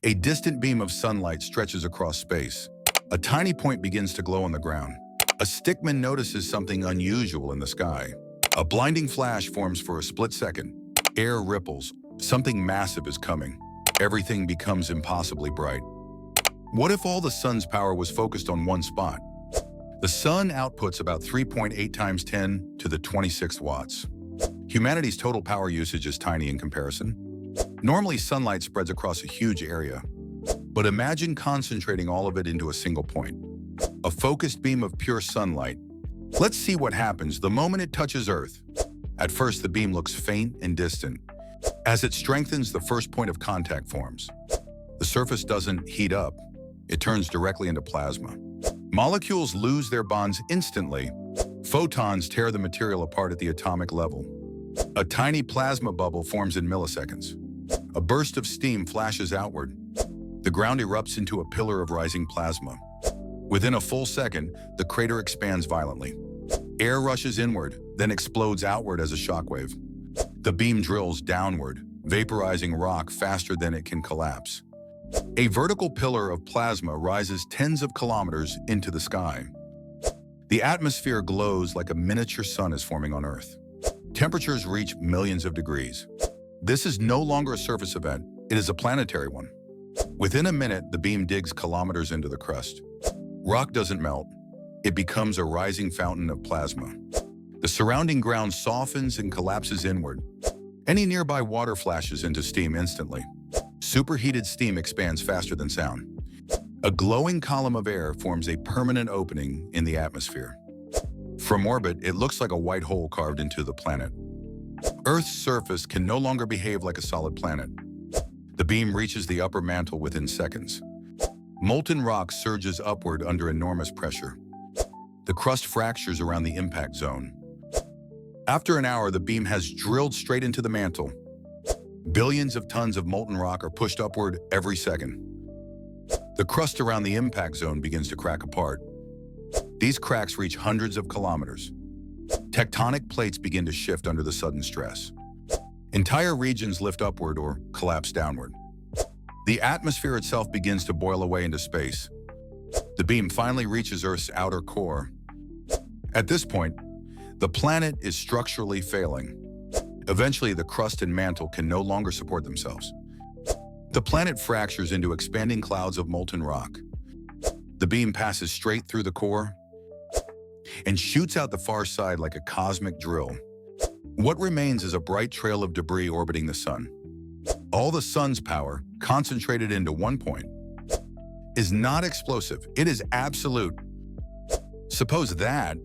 A distant beam of sunlight stretches across space. A tiny point begins to glow on the ground. A stickman notices something unusual in the sky. A blinding flash forms for a split second. Air ripples. Something massive is coming. Everything becomes impossibly bright. What if all the sun's power was focused on one spot? The sun outputs about 3.8 times 10 to the 26th watts. Humanity's total power usage is tiny in comparison. Normally, sunlight spreads across a huge area. But imagine concentrating all of it into a single point. A focused beam of pure sunlight. Let's see what happens the moment it touches Earth. At first, the beam looks faint and distant. As it strengthens, the first point of contact forms. The surface doesn't heat up. It turns directly into plasma. Molecules lose their bonds instantly. Photons tear the material apart at the atomic level. A tiny plasma bubble forms in milliseconds. A burst of steam flashes outward. The ground erupts into a pillar of rising plasma. Within a full second, the crater expands violently. Air rushes inward, then explodes outward as a shockwave. The beam drills downward, vaporizing rock faster than it can collapse. A vertical pillar of plasma rises tens of kilometers into the sky. The atmosphere glows like a miniature sun is forming on Earth. Temperatures reach millions of degrees. This is no longer a surface event, it is a planetary one. Within a minute, the beam digs kilometers into the crust. Rock doesn't melt. It becomes a rising fountain of plasma. The surrounding ground softens and collapses inward. Any nearby water flashes into steam instantly. Superheated steam expands faster than sound. A glowing column of air forms a permanent opening in the atmosphere. From orbit, it looks like a white hole carved into the planet. Earth's surface can no longer behave like a solid planet. The beam reaches the upper mantle within seconds. Molten rock surges upward under enormous pressure. The crust fractures around the impact zone. After an hour, the beam has drilled straight into the mantle. Billions of tons of molten rock are pushed upward every second. The crust around the impact zone begins to crack apart. These cracks reach hundreds of kilometers. Tectonic plates begin to shift under the sudden stress. Entire regions lift upward or collapse downward. The atmosphere itself begins to boil away into space. The beam finally reaches Earth's outer core. At this point, the planet is structurally failing. Eventually, the crust and mantle can no longer support themselves. The planet fractures into expanding clouds of molten rock. The beam passes straight through the core and shoots out the far side like a cosmic drill. What remains is a bright trail of debris orbiting the sun. All the sun's power, concentrated into one point, is not explosive. It is absolute. Suppose that